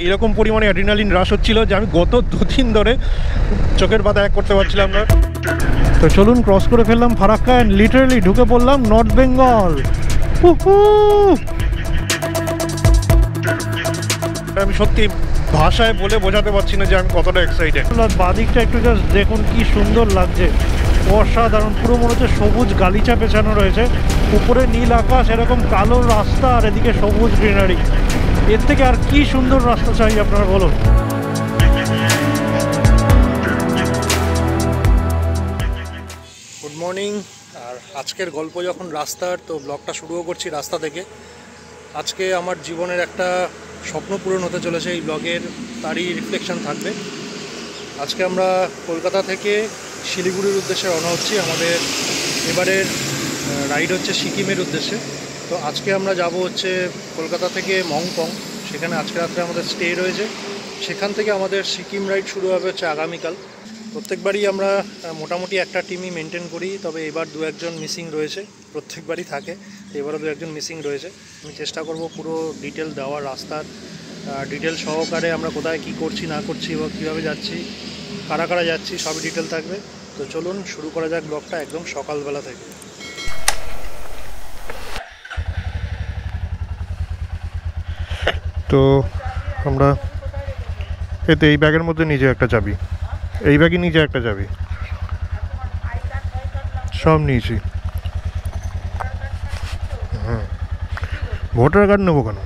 এরকম পরিমাণে অ্যাড্রিনালিন রাশ হচ্ছিল যে আমি গত 2 দিন ধরে চোখের পাতা এক করতে পারছিলাম না। তো চলুন, ক্রস করে ফেললাম ফারাক্কা অ্যান্ড লিটারালি ঢুকে পড়লাম নর্থ বেঙ্গল। আমি সত্যি ভাষায় বলে বোঝাতে পারছি না যে আমি কতটা এক্সাইটেড। বাদিকটা একটু জাস্ট দেখুন কি সুন্দর লাগছে, অসাধারণ। পুরো মনে হচ্ছে সবুজ গালিচা পেছানো রয়েছে, উপরে নীল আকাশ, এরকম কালো রাস্তা আর এদিকে সবুজ গ্রিনারি। এর থেকে আর কি সুন্দর রাস্তা চাই আপনারা বলুন। Good morning. আর আজকের গল্প যখন রাস্তার, তো ব্লগটা শুরুও করছি রাস্তা থেকে। আজকে আমার জীবনের একটা স্বপ্ন পূরণ হতে চলেছে এই ব্লগের, তারই রিফ্লেকশন থাকবে। আজকে আমরা কলকাতা থেকে শিলিগুড়ির উদ্দেশ্যে রওনা হচ্ছি। আমাদের এবারের রাইড হচ্ছে সিকিমের উদ্দেশ্যে। তো আজকে আমরা যাব হচ্ছে কলকাতা থেকে মংপং, সেখানে আজকে রাত্রে আমাদের স্টে রয়েছে। সেখান থেকে আমাদের সিকিম রাইড শুরু হবে হচ্ছে আগামীকাল। প্রত্যেকবারই আমরা মোটামুটি একটা টিমই মেনটেন করি, তবে এবার 2-1জন মিসিং রয়েছে। প্রত্যেকবারই থাকে, এবারও 2-1জন মিসিং রয়েছে। আমি চেষ্টা করব পুরো ডিটেল দেওয়ার, রাস্তার ডিটেল সহকারে আমরা কোথায় কি করছি না করছি বা কীভাবে যাচ্ছি, কারা কারা যাচ্ছি, সবই ডিটেল থাকবে। তো চলুন শুরু করা যাক ব্লগটা একদম সকালবেলা থেকে। তো আমরা এতে এই ব্যাগের মধ্যে নিজে একটা চাবি, এই ব্যাগে নিজে একটা চাবি, সব নিয়েছি। হ্যাঁ, ভোটার কার্ড নেবো কেন?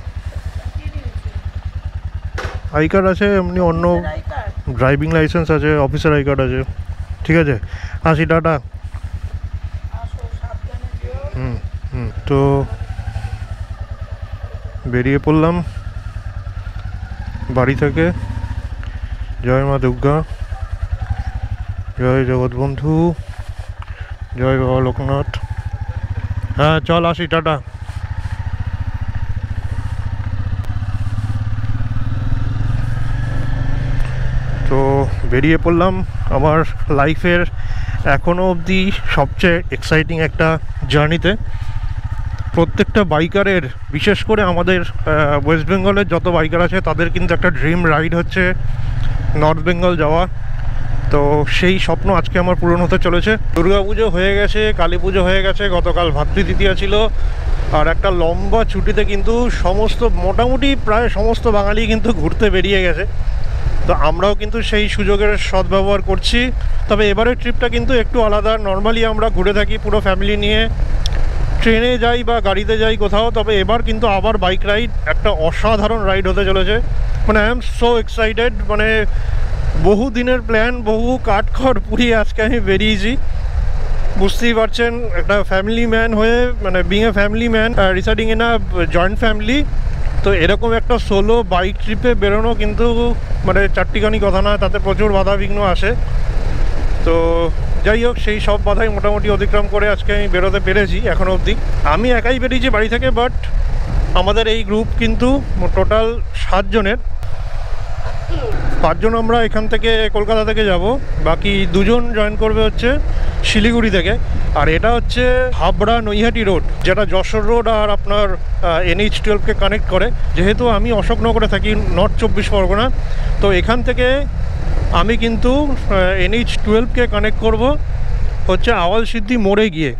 আই কার্ড আছে, এমনি অন্য ড্রাইভিং লাইসেন্স আছে, অফিসার আই কার্ড আছে। ঠিক আছে, আসি, টাটা। তো বেরিয়ে পড়লাম বাড়ি থেকে। জয় মা দুর্গা, জয় জগৎবন্ধু, জয় বাবা লোকনাথ। হ্যাঁ চল, আসি, টাটা। তো বেরিয়ে পড়লাম আমার লাইফের এখনও অবধি সবচেয়ে এক্সাইটিং একটা জার্নিতে। প্রত্যেকটা বাইকারের, বিশেষ করে আমাদের ওয়েস্ট বেঙ্গলের যত বাইকার আছে তাদের কিন্তু একটা ড্রিম রাইড হচ্ছে নর্থ বেঙ্গল যাওয়া। তো সেই স্বপ্ন আজকে আমার পূরণ হতে চলেছে। দুর্গাপুজো হয়ে গেছে, কালী পুজো হয়ে গেছে, গতকাল ভাতৃদ্বিতীয়া ছিল, আর একটা লম্বা ছুটিতে কিন্তু মোটামুটি প্রায় সমস্ত বাঙালি কিন্তু ঘুরতে বেরিয়ে গেছে। তো আমরাও কিন্তু সেই সুযোগের সদ্ব্যবহার করছি। তবে এবারের ট্রিপটা কিন্তু একটু আলাদা। নর্মালি আমরা ঘুরে থাকি পুরো ফ্যামিলি নিয়ে, ট্রেনে যাই বা গাড়িতে যাই কোথাও, তবে এবার কিন্তু আবার বাইক রাইড, একটা অসাধারণ রাইড হতে চলেছে। মানে আই এম সো এক্সাইটেড। মানে বহু দিনের প্ল্যান, বহু কাঠখড় পুড়িয়ে আজকে আমি বেরিয়েছি। বুঝতেই পারছেন, একটা ফ্যামিলি ম্যান হয়ে, মানে being a family man residing in a joint family, তো এরকম একটা সোলো বাইক ট্রিপে বেরোনো কিন্তু মানে চারটিখানি কথা নয়, তাতে প্রচুর বাধা বিঘ্ন আসে। তো যাই হোক, সেই সব বাধাই মোটামুটি অতিক্রম করে আজকে আমি বেরোতে পেরেছি এখনও অবধি। আমি একাই বেরিয়েছি বাড়ি থেকে, বাট আমাদের এই গ্রুপ কিন্তু টোটাল 7 জনের। 5 জন আমরা এখান থেকে কলকাতা থেকে যাব, বাকি 2 জন জয়েন করবে হচ্ছে শিলিগুড়ি থেকে। আর এটা হচ্ছে হাবড়া নৈহাটি রোড, যেটা যশোর রোড আর আপনার NH-12কে কানেক্ট করে। যেহেতু আমি অশোকনগরে থাকি, নর্থ 24 পরগনা, তো এখান থেকে আমি কিন্তু NH-12কে কানেক্ট করব হচ্ছে আওয়াল সিদ্ধি মোড়ে গিয়ে।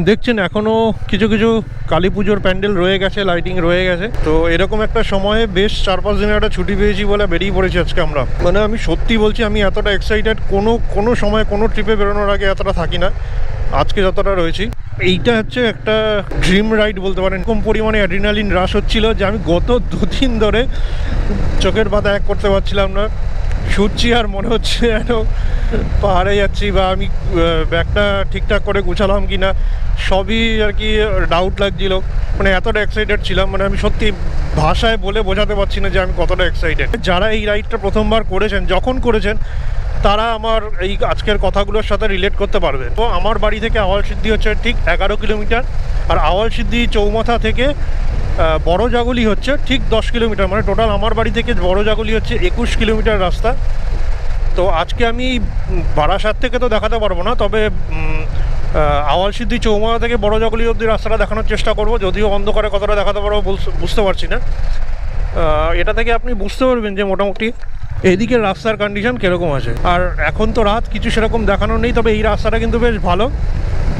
দেখছেন এখনও কিছু কিছু কালী পুজোর প্যান্ডেল রয়ে গেছে, লাইটিং রয়ে গেছে। তো এরকম একটা সময়ে বেশ 4-5 দিনের একটা ছুটি পেয়েছি বলে বেরিয়ে পড়েছি আজকে আমরা। মানে আমি সত্যি বলছি, আমি এতটা এক্সাইটেড কোনো সময় কোনো ট্রিপে বেরোনোর আগে এতটা থাকি না, আজকে যতটা রয়েছি। এইটা হচ্ছে একটা ড্রিম রাইড বলতে পারেন। কম পরিমাণে অ্যাড্রিনালিন রাশ হচ্ছিল যে আমি গত 2 দিন ধরে চোখের পাতা এক করতে পারছিলাম না। ছুটছি আর মনে হচ্ছে যেন পাহাড়ে যাচ্ছি, বা আমি ব্যাগটা ঠিকঠাক করে গুছালাম কি না, সবই আর কি ডাউট লাগছিল। মানে এতটা এক্সাইটেড ছিলাম, মানে আমি সত্যি ভাষায় বলে বোঝাতে পারছি না যে আমি কতটা এক্সাইটেড। যারা এই রাইডটা প্রথমবার করেছেন, যখন করেছেন, তারা আমার এই আজকের কথাগুলোর সাথে রিলেট করতে পারবে। তো আমার বাড়ি থেকে আওয়াল সিদ্ধি হচ্ছে ঠিক 11 কিলোমিটার, আর আওয়াল সিদ্ধি চৌমাথা থেকে বড় জাগুলি হচ্ছে ঠিক 10 কিলোমিটার। মানে টোটাল আমার বাড়ি থেকে বড় জাগুলি হচ্ছে 21 কিলোমিটার রাস্তা। তো আজকে আমি বারাসাত থেকে তো দেখাতে পারবো না, তবে আওয়াল সিদ্ধি চৌমাথা থেকে বড় জাগুলি অবধি রাস্তাটা দেখানোর চেষ্টা করব। যদিও অন্ধকারে কতটা দেখাতে পারবো বুঝতে পারছি না। এটা থেকে আপনি বুঝতে পারবেন যে মোটামুটি এদিকে রাস্তার কন্ডিশন কীরকম আছে। আর এখন তো রাত, কিছু সেরকম দেখানো নেই, তবে এই রাস্তাটা কিন্তু বেশ ভালো।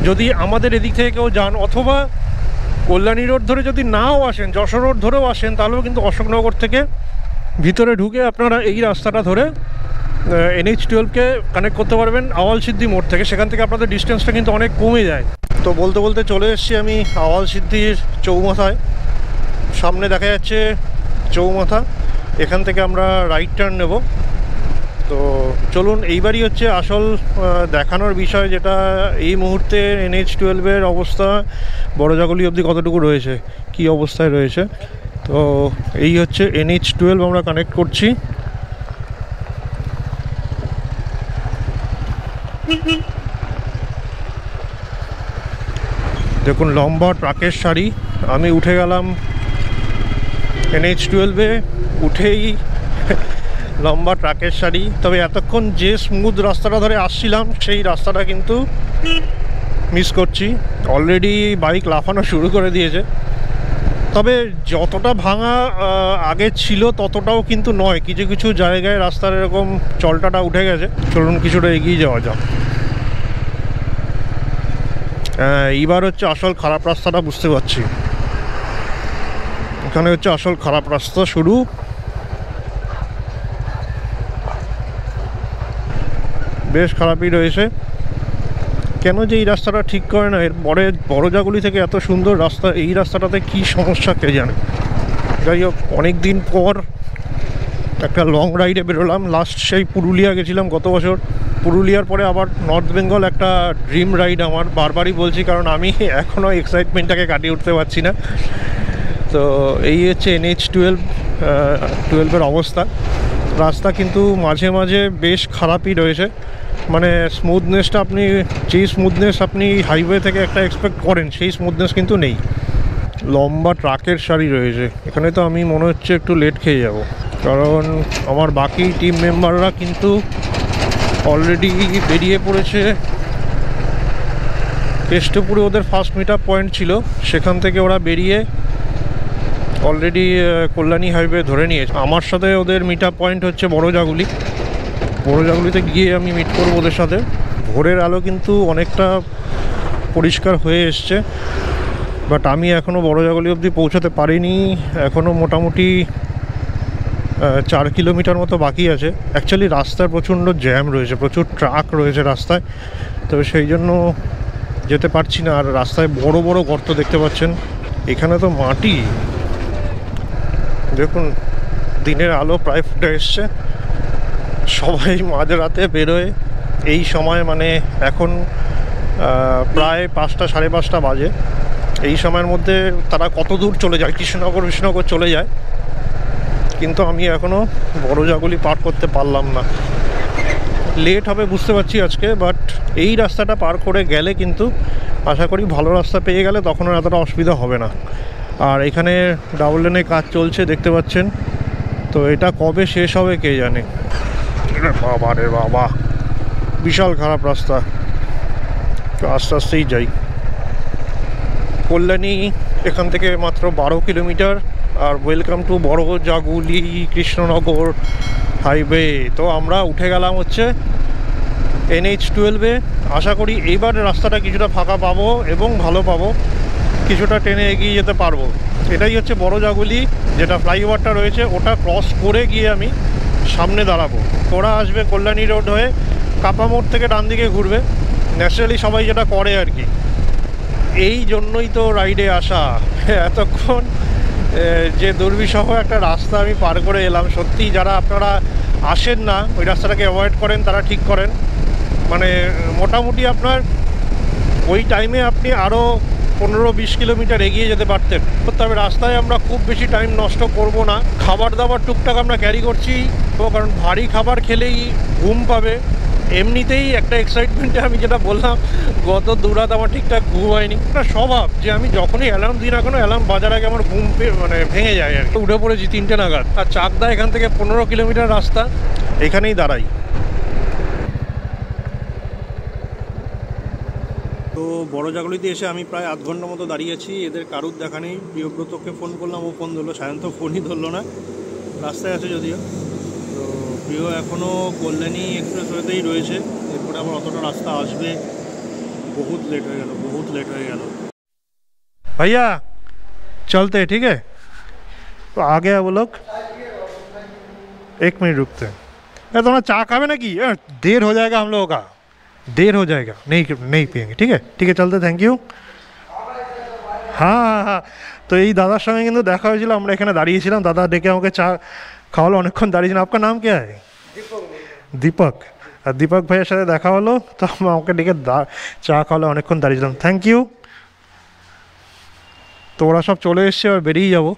যদি আমাদের এদিক থেকে কেউ যান অথবা কল্যাণী রোড ধরে যদি নাও আসেন, যশোর রোড ধরেও আসেন, তাহলেও কিন্তু অশোকনগর থেকে ভিতরে ঢুকে আপনারা এই রাস্তাটা ধরে NH-12কে কানেক্ট করতে পারবেন আওয়ালসিদ্ধি মোড় থেকে। সেখান থেকে আপনাদের ডিস্টেন্সটা কিন্তু অনেক কমে যায়। তো বলতে বলতে চলে এসেছি আমি আওয়ালসিদ্ধির চৌমাথায়। সামনে দেখা যাচ্ছে চৌমাথা, এখান থেকে আমরা রাইট টার্ন নেব। তো চলুন, এইবারই হচ্ছে আসল দেখানোর বিষয়, যেটা এই মুহূর্তে NH-12-এর অবস্থা বড়জাগলি অবধি কতটুকু রয়েছে, কি অবস্থায় রয়েছে। তো এই হচ্ছে NH-12 আমরা কানেক্ট করছি। দেখুন লম্বা ট্রাকের সারি। আমি উঠে গেলাম NH-12-এ, উঠেই লম্বা ট্রাকের সারি। তবে এতক্ষণ যে স্মুথ রাস্তাটা ধরে আসছিলাম সেই রাস্তাটা কিন্তু মিস করছি। অলরেডি বাইক লাফানো শুরু করে দিয়েছে। তবে যতটা ভাঙা আগে ছিল ততটাও কিন্তু নয়, কিছু কিছু জায়গায় রাস্তার এরকম চলটাটা উঠে গেছে। চলুন কিছুটা এগিয়ে যাওয়া যাক। এইবার হচ্ছে আসল খারাপ রাস্তাটা বুঝতে পারছি। এখানে হচ্ছে আসল খারাপ রাস্তা শুরু। বেশ খারাপই রয়েছে। কেন যে এই রাস্তাটা ঠিক করে না, এর বড়জাগলি থেকে এত সুন্দর রাস্তা, এই রাস্তাটাতে কি সমস্যা কে জানে। যাই হোক, অনেক দিন পর একটা লং রাইডে বেরোলাম। লাস্ট সেই পুরুলিয়া গেছিলাম গত বছর। পুরুলিয়ার পরে আবার নর্থ বেঙ্গল একটা ড্রিম রাইড আমার, বারবারই বলছি, কারণ আমি এখনও এক্সাইটমেন্টটাকে কাটিয়ে উঠতে পারছি না। তো এই হচ্ছে NH-12-এর অবস্থা। রাস্তা কিন্তু মাঝে মাঝে বেশ খারাপই রয়েছে, মানে স্মুথনেসটা আপনি যেই স্মুথনেস আপনি হাইওয়ে থেকে একটা এক্সপেক্ট করেন সেই স্মুথনেস কিন্তু নেই। লম্বা ট্রাকের সারি রয়েছে। এখানে তো আমি মনে হচ্ছে একটু লেট খেয়ে যাব, কারণ আমার বাকি টিম মেম্বাররা কিন্তু অলরেডি বেরিয়ে পড়েছে। কেষ্টপুরে ওদের ফার্স্ট মিট আপ পয়েন্ট ছিল, সেখান থেকে ওরা বেরিয়ে অলরেডি কল্যাণী হাইওয়ে ধরে নিয়েছে। আমার সাথে ওদের মিট আপ পয়েন্ট হচ্ছে বড়জাগলিতে গিয়ে আমি মিট করবো ওদের সাথে। ভোরের আলো কিন্তু অনেকটা পরিষ্কার হয়ে এসছে, বাট আমি এখনও বড়জাগলি অবধি পৌঁছাতে পারিনি। এখনও মোটামুটি 4 কিলোমিটার মতো বাকি আছে। অ্যাকচুয়ালি রাস্তায় প্রচণ্ড জ্যাম রয়েছে, প্রচুর ট্রাক রয়েছে রাস্তায়, তবে সেই জন্য যেতে পারছি না। আর রাস্তায় বড় বড় গর্ত দেখতে পাচ্ছেন। এখানে তো মাটি, দেখুন দিনের আলো প্রায় ফুটে এসছে। সবাই মাঝরাতে বেরোয় এই সময়, মানে এখন প্রায় 5টা সাড়ে 5টা বাজে। এই সময়ের মধ্যে তারা কত দূর চলে যায়, কৃষ্ণনগর চলে যায়। কিন্তু আমি এখনও বড়জাগলি পার করতে পারলাম না। লেট হবে বুঝতে পারছি আজকে, বাট এই রাস্তাটা পার করে গেলে কিন্তু আশা করি ভালো রাস্তা পেয়ে গেলে তখন আর এতটা অসুবিধা হবে না। আর এখানে ডাবল লেনে কাজ চলছে দেখতে পাচ্ছেন, তো এটা কবে শেষ হবে কে জানে। বাবা রে বাবা, বিশাল খারাপ রাস্তা। আস্তে আস্তেই যাই। কল্যাণী এখান থেকে মাত্র 12 কিলোমিটার। আর welcome to Barajaguli Krishnanagar highway. তো আমরা উঠে গেলাম হচ্ছে NH-12-এ। আশা করি এইবার রাস্তাটা কিছুটা ফাঁকা পাবো এবং ভালো পাবো, কিছুটা টেনে এগিয়ে যেতে পারবো। এটাই হচ্ছে বড়জাগলি, যেটা ফ্লাইওভারটা রয়েছে ওটা ক্রস করে গিয়ে আমি সামনে দাঁড়াবো। ওরা আসবে কল্যাণী রোড হয়ে কাপা মোড় থেকে ডান দিকে ঘুরবে, ন্যাচারালি সবাই যেটা করে আর কি। এই জন্যই তো রাইডে আসা। এতক্ষণ যে দুর্বিষহ একটা রাস্তা আমি পার করে এলাম। সত্যি যারা আপনারা আসেন না, ওই রাস্তাটাকে অ্যাভয়েড করেন, তারা ঠিক করেন। মানে মোটামুটি আপনার ওই টাইমে আপনি আরও 15-20 কিলোমিটার এগিয়ে যেতে পারতেন। তবে রাস্তায় আমরা খুব বেশি টাইম নষ্ট করব না। খাবার দাবার টুকটাক আমরা ক্যারি করছি, তো কারণ ভারী খাবার খেলেই ঘুম পাবে। এমনিতেই একটা এক্সাইটমেন্টে আমি যেটা বললাম, গত 2 রাত আমার ঠিকঠাক ঘুম হয়নি। একটা স্বভাব যে আমি যখনই অ্যালার্ম দিই না কোনো, অ্যালার্ম বাজার আগে আমার ঘুম মানে ভেঙে যায় আর কি। উঠে পড়েছি 3টে নাগাদ। আর চাকদা এখান থেকে 15 কিলোমিটার রাস্তা, এখানেই দাঁড়াই। তো তো বড় জাগলিতে এসে আমি প্রায় আধ ঘন্টা মতো দাঁড়িয়েছি, এদের কারুর দেখা নেই। প্রিয়ব্রতকে ফোন করলাম, ও ফোন ধরলো, সায়ন্ত ফোনই ধরলো না, রাস্তায় আছে যদিও। তো প্রিয় এখনও কল্যাণী এক্সপ্রেসওয়েতেই রয়েছে, এরপরে আবার অতটা রাস্তা আসবে, बहुत लेट हो गया। भैया चलते हैं, ठीक है? तो आ गया वो लोग, 1 मिनट रुकते हैं। यार थोड़ा चाय खावे ना कि देर हो जाएगा, हम लोगों का देर हो जाएगा, नहीं पियेंगे, ठीक है चलते, थैंक यू। हाँ, तो এই দাদার সঙ্গে কিন্তু দেখা হয়েছিল, আমরা এখানে দাঁড়িয়েছিলাম, দাদা ডেকে আমাকে চা খাওয়ালো, অনেকক্ষণ দাঁড়িয়েছিলাম। आपका नाम क्या है? दीपक। আর দীপক ভাইয়ের সাথে দেখা হলো, তো আমাকে ডেকে চা খাওয়ালো, অনেকক্ষণ দাঁড়িয়েছিলাম, থ্যাংক ইউ। তো ওরা সব চলে এসছে, আর বেরিয়ে যাবো।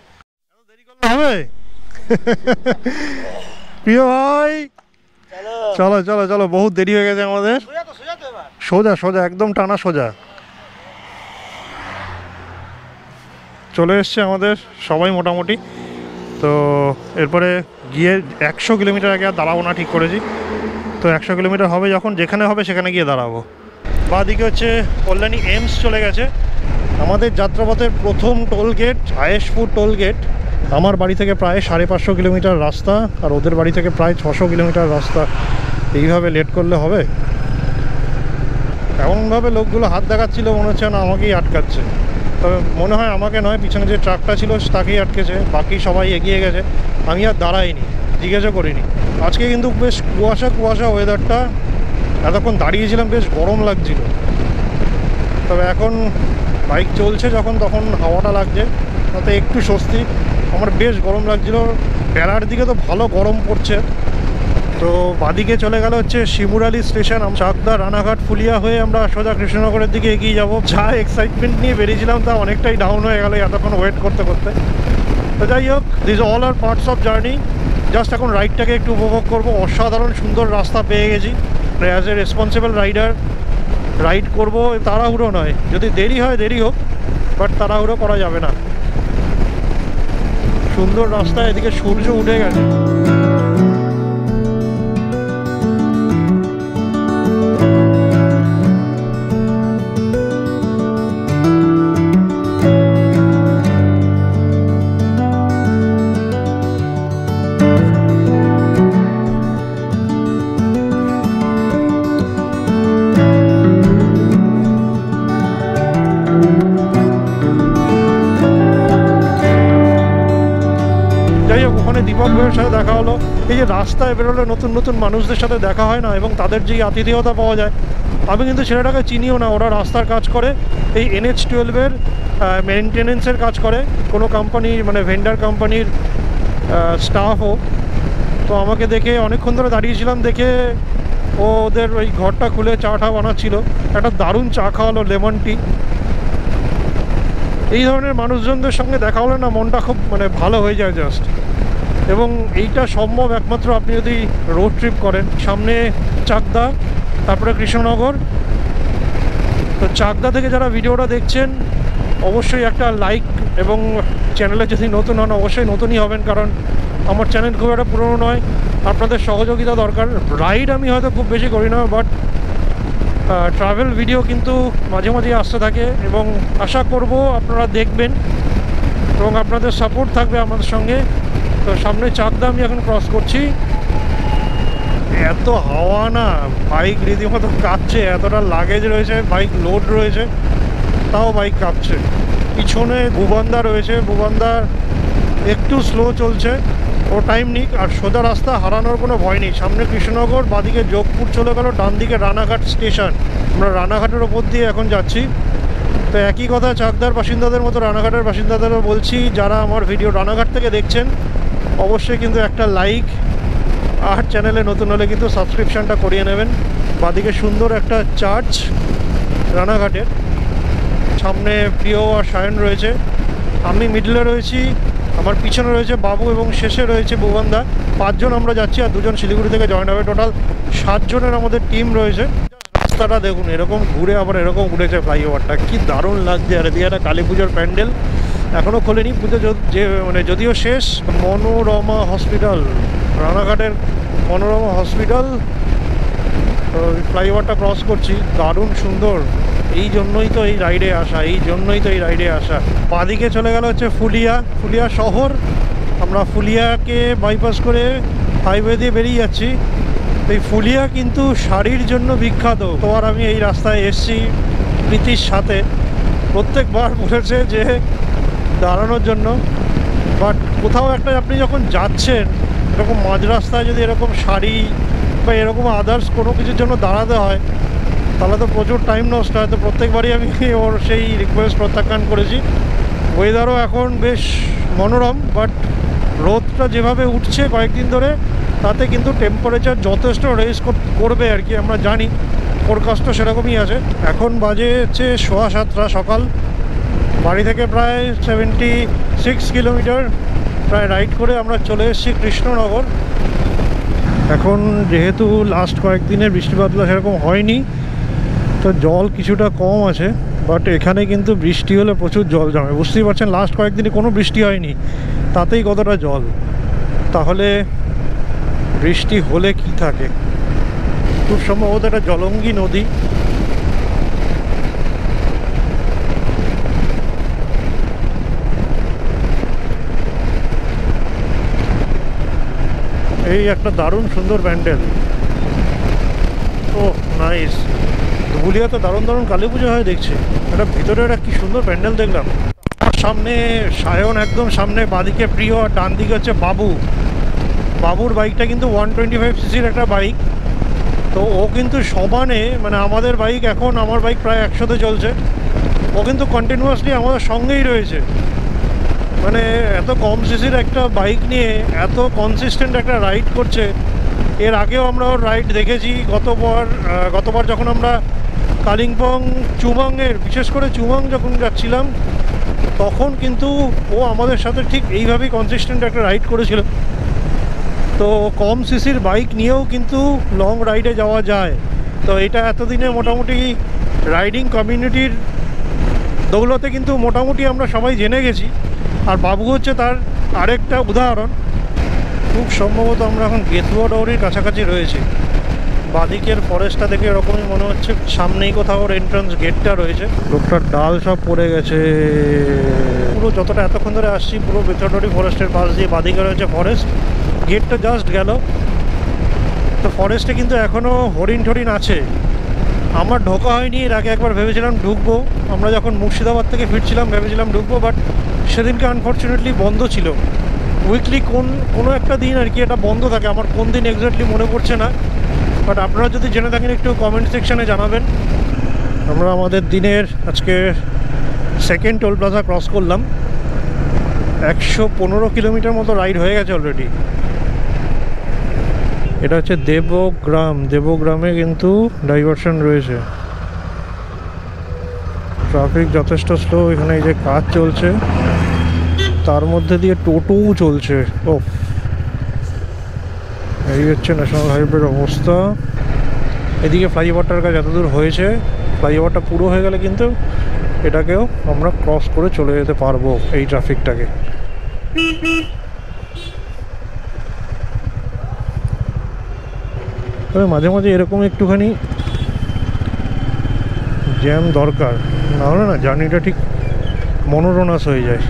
দেরি করলে হবে? প্রিয় ভাই চলো চলো চলো, বহুত দেরি হয়ে গেছে আমাদের। সোজা একদম টানা সোজা চলে এসছে আমাদের সবাই মোটামুটি। তো এরপরে গিয়ে 100 কিলোমিটার আগে আর দাঁড়াবো না ঠিক করেছি। তো 100 কিলোমিটার হবে যখন, যেখানে হবে সেখানে গিয়ে দাঁড়াবো। বাঁদিকে হচ্ছে কল্যাণী এইমস চলে গেছে। আমাদের যাত্রাপথের প্রথম টোল গেট আয়েশপুর টোল গেট। আমার বাড়ি থেকে প্রায় 550 কিলোমিটার রাস্তা, আর ওদের বাড়ি থেকে প্রায় 600 কিলোমিটার রাস্তা। এইভাবে লেট করলে হবে? এমনভাবে লোকগুলো হাত দেখাচ্ছিল, মনে হচ্ছে না আমাকেই আটকাচ্ছে। তবে মনে হয় আমাকে নয়, পিছনে যে ট্রাকটা ছিল তাকেই আটকেছে, বাকি সবাই এগিয়ে গেছে। আমি আর দাঁড়াইনি, জিজ্ঞাসা করিনি। আজকে কিন্তু বেশ কুয়াশা ওয়েদারটা, এতক্ষণ দাঁড়িয়েছিলাম, বেশ গরম লাগছিল। তবে এখন বাইক চলছে যখন, তখন হাওয়াটা লাগছে, তাতে একটু স্বস্তি। আমার বেশ গরম লাগছিল, বেলার দিকে তো ভালো গরম পড়ছে। তো বাদিকে চলে গেল হচ্ছে শিমুরালি স্টেশন। চাকদা, রানাঘাট, ফুলিয়া হয়ে আমরা সোজা কৃষ্ণনগরের দিকে এগিয়ে যাব। যা এক্সাইটমেন্ট নিয়ে বেরিয়েছিলাম তা অনেকটাই ডাউন হয়ে গেল এতক্ষণ ওয়েট করতে। তো যাই হোক, this all are parts of journey. Just এখন রাইডটাকে একটু উপভোগ করবো। অসাধারণ সুন্দর রাস্তা পেয়ে গেছি। As a responsible rider ride করবো, তাড়াহুড়ো নয়। যদি দেরি হয় দেরি হোক, বাট তাড়াহুড়ো করা যাবে না। সুন্দর রাস্তা, এদিকে সূর্য উঠে গেছে। দীপক ভাইয়ের সাথে দেখা হলো। এই যে রাস্তায় বেরোলে নতুন নতুন মানুষদের সাথে দেখা হয় না, এবং তাদের যেই আতিথেয়তা পাওয়া যায়। আমি কিন্তু ছেলেটাকে চিনিও না, ওরা রাস্তার কাজ করে, এই NH-12-এর মেনটেনেন্সের কাজ করে, কোনো কোম্পানির মানে ভেন্ডার কোম্পানির স্টাফও। তো আমাকে দেখে অনেকক্ষণ ধরে দাঁড়িয়েছিলাম, দেখে ও ওদের ওই ঘরটা খুলে চা বানাচ্ছিল। একটা দারুণ চা খাওয়ালো, লেমন টি। এই ধরনের মানুষজনদের সঙ্গে দেখা হলে না, মনটা খুব মানে ভালো হয়ে যায় জাস্ট। এবং এইটা সম্ভব একমাত্র আপনি যদি রোড ট্রিপ করেন। সামনে চাকদা, তারপরে কৃষ্ণনগর। তো চাকদা থেকে যারা ভিডিওটা দেখছেন অবশ্যই একটা লাইক, এবং চ্যানেলে যদি নতুন হন অবশ্যই নতুনই হবেন, কারণ আমার চ্যানেল খুব একটা পুরনো নয়, আপনাদের সহযোগিতা দরকার। রাইড আমি হয়তো খুব বেশি করি না, বাট ট্রাভেল ভিডিও কিন্তু মাঝে মাঝে আসতে থাকে, এবং আশা করব আপনারা দেখবেন এবং আপনাদের সাপোর্ট থাকবে আমাদের সঙ্গে। তো সামনে চাকদা আমি এখন ক্রস করছি। এত হাওয়া না, বাইক রীতিমতো কাঁপছে। এতটা লাগেজ রয়েছে, বাইক লোড রয়েছে, তাও বাইক কাঁপছে। পিছনে ভুবনদা রয়েছে, ভুবনদা একটু স্লো চলছে, ও টাইম নিক। আর সোজা রাস্তা, হারানোর কোনো ভয় নেই। সামনে কৃষ্ণনগর, বাদিকে যোগপুর চলে গেল, ডান দিকে রানাঘাট স্টেশন। আমরা রানাঘাটের ওপর দিয়ে এখন যাচ্ছি। তো একই কথা চাকদার বাসিন্দাদের মতো রানাঘাটের বাসিন্দাদেরও বলছি, যারা আমার ভিডিও রানাঘাট থেকে দেখছেন অবশ্যই কিন্তু একটা লাইক, আর চ্যানেলে নতুন হলে কিন্তু সাবস্ক্রিপশানটা করিয়ে নেবেন। বাদিকে সুন্দর একটা চার্চ রানাঘাটের। সামনে প্রিয় আর সায়ন রয়েছে, আমি মিডলে রয়েছি, আমার পিছনে রয়েছে বাবু, এবং শেষে রয়েছে ভুবনদা। 5 জন আমরা যাচ্ছি, আর 2 জন শিলিগুড়ি থেকে জয়েন হবে। টোটাল 7 জনের আমাদের টিম রয়েছে। রাস্তাটা দেখুন, এরকম ঘুরে আবার এরকম উঠেছে ফ্লাইওভারটা, কি দারুণ লাগছে। আর এদিকে একটা কালী পুজোর প্যান্ডেল এখনও খোলেনি, পুজো যে মানে যদিও শেষ। মনোরমা হসপিটাল, রানাঘাটের মনোরমা হসপিটাল। তো ফ্লাইওভারটা ক্রস করছি, দারুণ সুন্দর। এই জন্যই তো এই রাইডে আসা বাঁদিকে চলে গেল হচ্ছে ফুলিয়া শহর। আমরা ফুলিয়াকে বাইপাস করে হাইওয়ে দিয়ে বেরিয়ে যাচ্ছি। এই ফুলিয়া কিন্তু শাড়ির জন্য বিখ্যাত। তো আর আমি এই রাস্তায় এসছি প্রীতির সাথে, প্রত্যেকবার বলেছে যে দাঁড়ানোর জন্য, বাট কোথাও একটা আপনি যখন যাচ্ছেন এরকম মাঝ রাস্তায় যদি এরকম শাড়ি বা এরকম আদার্স কোনো কিছুর জন্য দাঁড়াতে হয় তাহলে তো প্রচুর টাইম নষ্ট হয়। তো প্রত্যেকবারই আমি ওর সেই রিকোয়েস্ট প্রত্যাখ্যান করেছি। ওয়েদারও এখন বেশ মনোরম, বাট রোদটা যেভাবে উঠছে কয়েকদিন ধরে তাতে কিন্তু টেম্পারেচার যথেষ্ট রেজ করবে আর কি, আমরা জানি, ফোরকাস্টও সেরকমই আছে। এখন বাজে হচ্ছে 7:15 সকাল। বাড়ি থেকে প্রায় 76 কিলোমিটার প্রায় রাইড করে আমরা চলে এসেছি কৃষ্ণনগর। এখন যেহেতু লাস্ট কয়েকদিনের বৃষ্টিপাতলা সেরকম হয়নি, তো জল কিছুটা কম আছে, বাট এখানে কিন্তু বৃষ্টি হলে প্রচুর জল জমে। বুঝতেই পারছেন লাস্ট কয়েকদিনে কোনো বৃষ্টি হয়নি, তাতেই কতটা জল। তাহলে বৃষ্টি হলে কি থাকে, খুব সম্ভবত একটা জলঙ্গি নদী। এই একটা দারুণ সুন্দর প্যান্ডেল। ও নাইস। ধুবুলিয়া তো দারুণ কালী পুজো হয় দেখছি। এটা ভিতরে একটা কি সুন্দর প্যান্ডেল দেখলাম। সামনে সায়ন, একদম সামনে বাঁদিকে প্রিয়, আর ডান দিকে হচ্ছে বাবুর বাইকটা কিন্তু 125 সিসির একটা বাইক। তো ও কিন্তু সমানে, মানে আমাদের বাইক এখন, আমার বাইক প্রায় 100-তে চলছে, ও কিন্তু কন্টিনিউয়াসলি আমাদের সঙ্গেই রয়েছে। মানে এত কম সিসির একটা বাইক নিয়ে এত কনসিস্টেন্ট একটা রাইড করছে। এর আগেও আমরা ওর রাইড দেখেছি গতবার যখন আমরা কালিম্পং চুমাংয়ের, বিশেষ করে চুমাং যখন যাচ্ছিলাম তখন কিন্তু ও আমাদের সাথে ঠিক এইভাবেই কনসিস্টেন্ট একটা রাইড করেছিল। তো কম সিসির বাইক নিয়েও কিন্তু লং রাইডে যাওয়া যায়। তো এটা এতদিনে মোটামুটি রাইডিং কমিউনিটির দৌলতে কিন্তু মোটামুটি আমরা সবাই জেনে গেছি। আর বাবু হচ্ছে তার আরেকটা উদাহরণ। খুব সম্ভবত আমরা এখন গেতুয়া ডৌরির কাছাকাছি রয়েছি। বাদিকের ফরেস্টটা দেখে এরকমই মনে হচ্ছে, সামনেই কোথাও ওর এন্ট্রান্স গেটটা রয়েছে। লোকটার ডাল সব পড়ে গেছে পুরো। যতটা এতক্ষণ ধরে আসছি পুরো বেথরডি ফরেস্টের পাশ দিয়ে বাদিকে রয়েছে ফরেস্ট। গেটটা জাস্ট গেল। তো ফরেস্টে কিন্তু এখনও হরিণ আছে। আমার ঢোকা হয়নি, এর আগে একবার ভেবেছিলাম ঢুকবো। আমরা যখন মুর্শিদাবাদ থেকে ফিরছিলাম ভেবেছিলাম ঢুকবো, বাট সেদিনকে আনফর্চুনেটলি বন্ধ ছিল। উইকলি কোনো একটা দিন আর কি এটা বন্ধ থাকে, আমার কোন দিন এক্স্যাক্টলি মনে পড়ছে না, বাট আপনারা যদি জেনে থাকেন একটু কমেন্ট সেকশানে জানাবেন। আমরা আমাদের দিনের আজকে সেকেন্ড টোল প্লাজা ক্রস করলাম। 115 কিলোমিটার মতো রাইড হয়ে গেছে অলরেডি। এটা হচ্ছে দেবগ্রামে কিন্তু ডাইভারশন রয়েছে। ট্রাফিক যথেষ্ট স্লো এখানে। এই যে কাজ চলছে তার মধ্যে দিয়ে টোটোও চলছে। ও, এই হচ্ছে ন্যাশনাল হাইওয়ের অবস্থা। এদিকে ফ্লাইওভারটার কাজ এতদূর হয়েছে, ফ্লাইওভারটা পুরো হয়ে গেলে কিন্তু এটাকেও আমরা ক্রস করে চলে যেতে পারবো এই ট্রাফিকটাকে। তবে মাঝে মাঝে এরকম একটুখানি জ্যাম দরকার, নাহলে না জার্নিটা ঠিক মনোরনাস হয়ে যায়।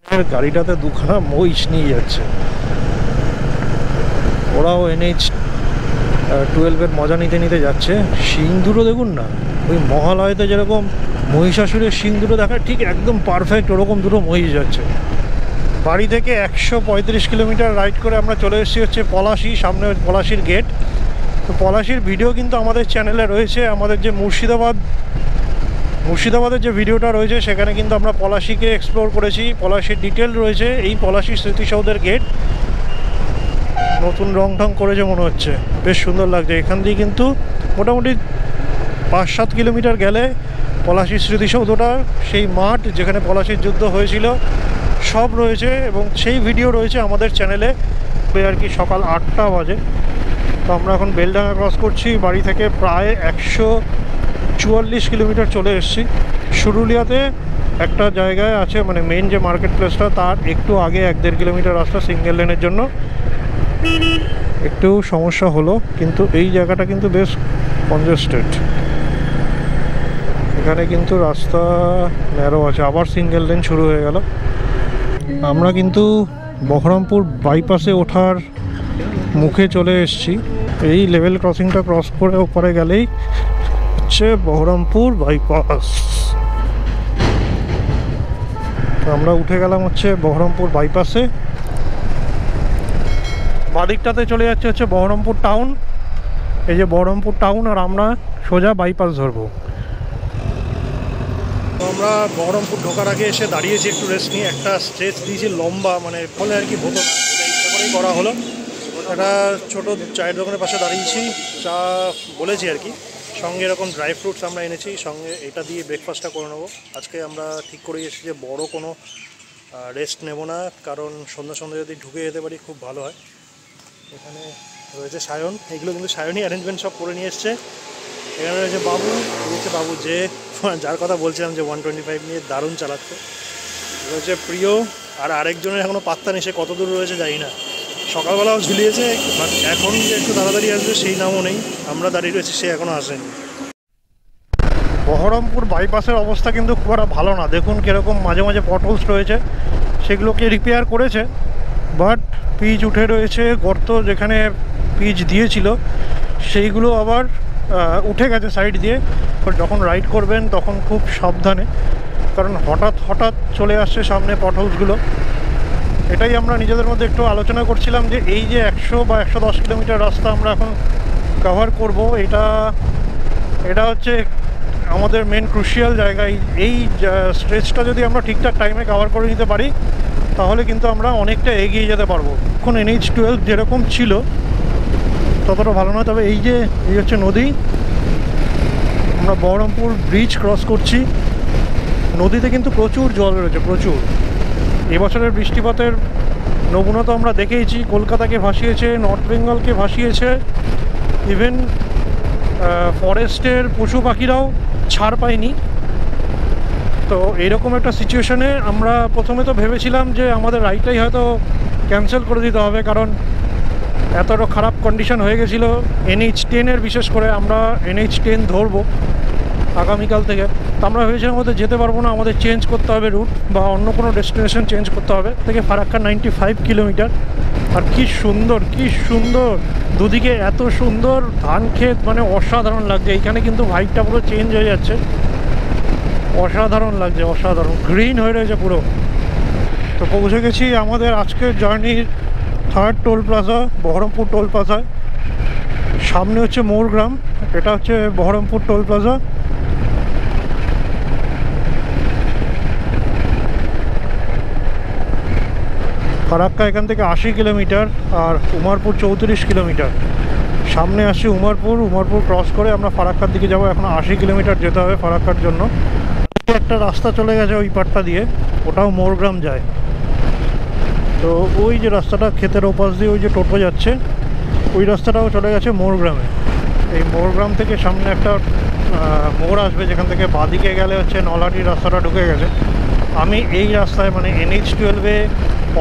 সামনের গাড়িটাতে দুখানা মহিষ নিয়ে যাচ্ছে। ওরাও NH-12 মজা নিতে যাচ্ছে। শিং দুটো দেখুন না, ওই মহালয়তে যেরকম মহিষাসুরের শিং দুটো দেখা ঠিক একদম পারফেক্ট, ওরকম দুটো মহিষ যাচ্ছে। বাড়ি থেকে 135 কিলোমিটার রাইড করে আমরা চলে এসেছি হচ্ছে পলাশি। সামনে পলাশির গেট। তো পলাশির ভিডিও কিন্তু আমাদের চ্যানেলে রয়েছে। আমাদের যে মুর্শিদাবাদের যে ভিডিওটা রয়েছে সেখানে কিন্তু আমরা পলাশিকে এক্সপ্লোর করেছি, পলাশির ডিটেল রয়েছে। এই পলাশির স্মৃতিসৌধের গেট নতুন রং ঢং করেছে মনে হচ্ছে, বেশ সুন্দর লাগছে। এখান দিয়ে কিন্তু মোটামুটি 5-7 কিলোমিটার গেলে পলাশির স্মৃতিসৌধটা, সেই মাঠ যেখানে পলাশির যুদ্ধ হয়েছিল সব রয়েছে, এবং সেই ভিডিও রয়েছে আমাদের চ্যানেলে আর কি। সকাল 8টা বাজে। তো আমরা এখন বেলডাঙ্গা ক্রস করছি। বাড়ি থেকে প্রায় 144 কিলোমিটার চলে এসেছি। শুরুলিয়াতে একটা জায়গায় আছে, মানে মেন যে মার্কেট প্লেসটা তার একটু আগে 1-1.5 কিলোমিটার রাস্তা সিঙ্গেল লেনের জন্য একটু সমস্যা হলো, কিন্তু এই জায়গাটা কিন্তু বেশ কনজেস্টেড। এখানে কিন্তু রাস্তা ন্যারো আছে, আবার সিঙ্গেল লেন শুরু হয়ে গেল। আমরা কিন্তু বহরমপুর বাইপাসে ওঠার মুখে চলে এসেছি। এই লেভেল ক্রসিংটা ক্রস করে ওপরে গেলেই হচ্ছে বহরমপুর বাইপাস। তো আমরা উঠে গেলাম হচ্ছে বহরমপুর বাইপাসে। বাদিকটাতে চলে যাচ্ছে হচ্ছে বহরমপুর টাউন। এই যে বহরমপুর টাউন, আর আমরা সোজা বাইপাস ধরবো। তো আমরা বহরমপুর ঢোকার আগে এসে দাঁড়িয়েছি একটু রেস্ট নিয়ে। একটা স্ট্রেচ দিয়েছি লম্বা, মানে ফলে আর কি হতো, ইচ্ছা করেই করা হলো। একটা ছোটো চায়ের দোকানের পাশে দাঁড়িয়েছি, চা বলেছি আর কি। সঙ্গে এরকম ড্রাই ফ্রুটস আমরা এনেছি, সঙ্গে এটা দিয়ে ব্রেকফাস্টটা করে নেবো। আজকে আমরা ঠিক করে এসেছি যে বড় কোনো রেস্ট নেব না, কারণ সন্ধ্যা সন্ধ্যা যদি ঢুকে যেতে পারি খুব ভালো হয়। এখানে রয়েছে সায়ন, এগুলো কিন্তু সায়নই অ্যারেঞ্জমেন্ট সব করে নিয়ে এসছে। এখানে রয়েছে বাবু, রয়েছে বাবু যে যার কথা বলছিলাম যে 125 নিয়ে দারুণ চালাচ্ছে। রয়েছে প্রিয়, আর আরেকজনের এখনও পাত্তা নেই, সে কত দূর রয়েছে জানি না। সকালবেলাও ঝুলিয়েছে, বাট এখন যে একটু তাড়াতাড়ি আসবে সেই নামও নেই। আমরা দাঁড়িয়ে রয়েছি, সে এখনও আসেনি। বহরমপুর বাইপাসের অবস্থা কিন্তু খুব একটা ভালো না। দেখুন কীরকম মাঝে মাঝে পটলস রয়েছে, সেগুলোকে রিপেয়ার করেছে, বাট পিচ উঠে রয়েছে। গর্ত যেখানে পিচ দিয়েছিল সেইগুলো আবার উঠে গেছে সাইড দিয়ে। যখন রাইড করবেন তখন খুব সাবধানে, কারণ হঠাৎ হঠাৎ চলে আসছে সামনে পটলসগুলো। এটাই আমরা নিজেদের মধ্যে একটু আলোচনা করছিলাম যে এই যে 100 বা 110 কিলোমিটার রাস্তা আমরা এখন কভার করব, এটা হচ্ছে আমাদের মেন ক্রুশিয়াল জায়গায়। এই স্ট্রেচটা যদি আমরা ঠিকঠাক টাইমে কভার করে নিতে পারি তাহলে কিন্তু আমরা অনেকটা এগিয়ে যেতে পারবো। এখন NH12 যেরকম ছিল ততটা ভালো নয়, তবে এই হচ্ছে নদী। আমরা বহরমপুর ব্রিজ ক্রস করছি। নদীতে কিন্তু প্রচুর জল রয়েছে, প্রচুর। এবছরের বৃষ্টিপাতের নমুনা তো আমরা দেখেইছি, কলকাতাকে ভাসিয়েছে, নর্থ বেঙ্গলকে ভাসিয়েছে, ইভেন ফরেস্টের পশু পাখিরাও ছাড় পায়নি। তো এরকম একটা সিচুয়েশনে আমরা প্রথমে তো ভেবেছিলাম যে আমাদের রাইডটাই হয়তো ক্যান্সেল করে দিতে হবে, কারণ এতটা খারাপ কন্ডিশন হয়ে গেছিলো। NH10 বিশেষ করে আমরা NH10 ধরবো আগামীকাল থেকে। তো আমরা ভেবেছিলাম আমাদের যেতে পারবো না, আমাদের চেঞ্জ করতে হবে রুট, বা অন্য কোনো ডেস্টিনেশন চেঞ্জ করতে হবে। থেকে ফারাক্কা 95 কিলোমিটার। আর কি সুন্দর দুদিকে এত সুন্দর ধান ক্ষেত, মানে অসাধারণ লাগছে। এইখানে কিন্তু ভাইবটা পুরো চেঞ্জ হয়ে যাচ্ছে, অসাধারণ লাগছে, অসাধারণ গ্রিন হয়ে রয়েছে পুরো। তো পৌঁছে গেছি আমাদের আজকের জার্নির 3rd toll plaza, Baharampur toll প্লাজায়। সামনে হচ্ছে মোরগ্রাম, এটা হচ্ছে বহরমপুর টোল প্লাজা। ফারাক্কা এখান থেকে 80 কিলোমিটার, আর উমারপুর 34 কিলোমিটার। সামনে আসছে উমারপুর ক্রস করে আমরা ফারাক্কার দিকে যাব। এখন 80 কিলোমিটার যেতে হবে ফারাক্কার জন্য। একটা রাস্তা চলে গেছে ওই পাটটা দিয়ে, ওটাও মোরগ্রাম যায়। তো ওই যে রাস্তাটা ক্ষেতের ওপাশ দিয়ে ওই যে টোটো যাচ্ছে, ওই রাস্তাটাও চলে গেছে মোরগ্রামে। এই মোরগ্রাম থেকে সামনে একটা মোড় আসবে, যেখান থেকে বাঁদিকে গেলে হচ্ছে নলহাটির রাস্তাটা ঢুকে গেছে। আমি এই রাস্তায় মানে NH12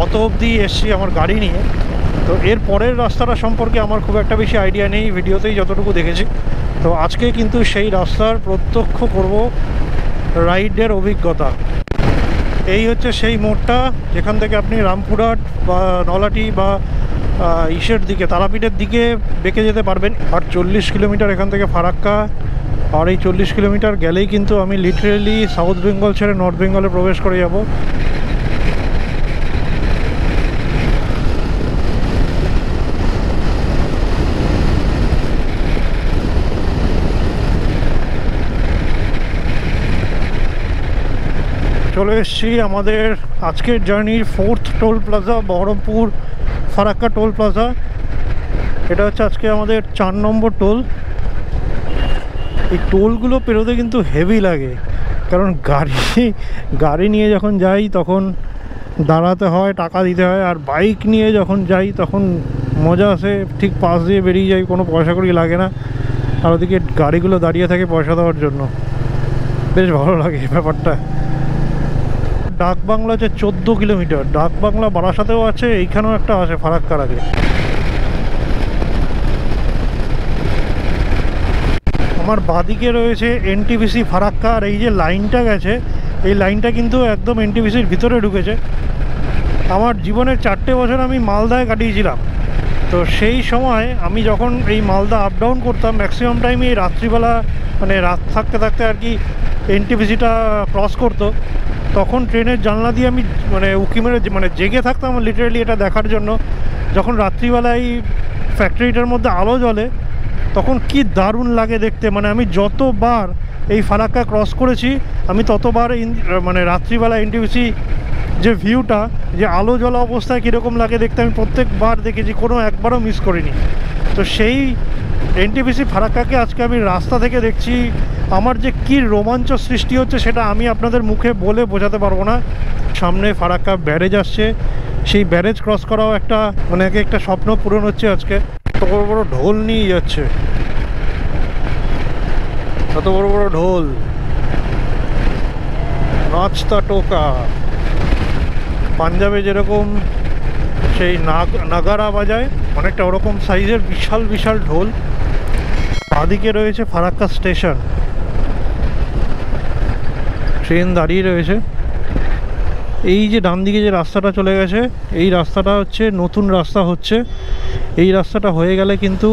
অত অবধি এসছি আমার গাড়ি নিয়ে। তো এর পরের রাস্তাটা সম্পর্কে আমার খুব একটা বেশি আইডিয়া নেই, ভিডিওতেই যতটুকু দেখেছি। তো আজকে কিন্তু সেই রাস্তার প্রত্যক্ষ করব রাইডের অভিজ্ঞতা। এই হচ্ছে সেই মোড়টা যেখান থেকে আপনি রামপুরহাট বা নলহাটি বা ইসের দিকে, তারাপীঠের দিকে বেঁকে যেতে পারবেন। আর 40 কিলোমিটার এখান থেকে ফারাক্কা। আর এই 40 কিলোমিটার গেলেই কিন্তু আমি লিটারেলি সাউথ বেঙ্গল ছেড়ে নর্থ বেঙ্গলে প্রবেশ করে যাব। চলে এসেছি আমাদের আজকের জার্নির 4th toll plaza, Baharampur Farakka toll plaza. এটা হচ্ছে আজকে আমাদের 4 নম্বর টোল। এই টোলগুলো পেরোতে কিন্তু হেভি লাগে, কারণ গাড়ি নিয়ে যখন যাই তখন দাঁড়াতে হয়, টাকা দিতে হয়। আর বাইক নিয়ে যখন যাই তখন মজা আসে, ঠিক পাশ দিয়ে বেরিয়ে যাই, কোনো পয়সা কড়ি লাগে না। আর ওদিকে গাড়িগুলো দাঁড়িয়ে থাকে পয়সা দেওয়ার জন্য, বেশ ভালো লাগে ব্যাপারটা। ডাক বাংলা হচ্ছে 14 কিলোমিটার। ডাক বাংলা বারাসাতেও আছে, এইখানেও একটা আছে ফারাক্কার আগে। আমার বাঁদিকে রয়েছে এনটিপিসি ফারাক্কা, আর এই যে লাইনটা গেছে এই লাইনটা কিন্তু একদম এনটিপিসির ভিতরে ঢুকেছে। আমার জীবনের 4টে বছর আমি মালদায় কাটিয়েছিলাম, তো সেই সময় আমি যখন এই মালদা আপ ডাউন করতাম ম্যাক্সিমাম টাইমই রাত্রিবেলা, মানে রাত থাকতে থাকতে আর কি এনটিপিসিটা ক্রস করতো। তখন ট্রেনের জানলা দিয়ে আমি মানে উঁকি মেরে মানে জেগে থাকতাম লিটারেলি এটা দেখার জন্য। যখন রাত্রিবেলায় ফ্যাক্টরিটার মধ্যে আলো জ্বলে তখন কি দারুণ লাগে দেখতে। মানে আমি যতবার এই ফারাক্কা ক্রস করেছি আমি ততবার মানে রাত্রিবেলা এনটিপিসি যে ভিউটা, যে আলো জ্বলা অবস্থায় কীরকম লাগে দেখতে আমি প্রত্যেকবার দেখেছি, কোনো একবারও মিস করিনি। তো সেই এনটিপিসি ফারাক্কাকে আজকে আমি রাস্তা থেকে দেখছি, আমার যে কী রোমাঞ্চ সৃষ্টি হচ্ছে সেটা আমি আপনাদের মুখে বলে বোঝাতে পারবো না। সামনে ফারাক্কা ব্যারেজ আসছে, সেই ব্যারেজ ক্রস করাও একটা মানে একটা স্বপ্ন পূরণ হচ্ছে আজকে। এত বড় বড় ঢোল নিয়ে যাচ্ছে, এত বড় বড় ঢোল, নাচতা টোকা। পাঞ্জাবে যেরকম সেই নাগারা বাজায় অনেকটা ওরকম সাইজের বিশাল বিশাল ঢোল। বাঁদিকে রয়েছে ফারাক্কা স্টেশন, ট্রেন দাঁড়িয়ে রয়েছে। এই যে ডান দিকে যে রাস্তাটা চলে গেছে এই রাস্তাটা হচ্ছে নতুন রাস্তা হচ্ছে। এই রাস্তাটা হয়ে গেলে কিন্তু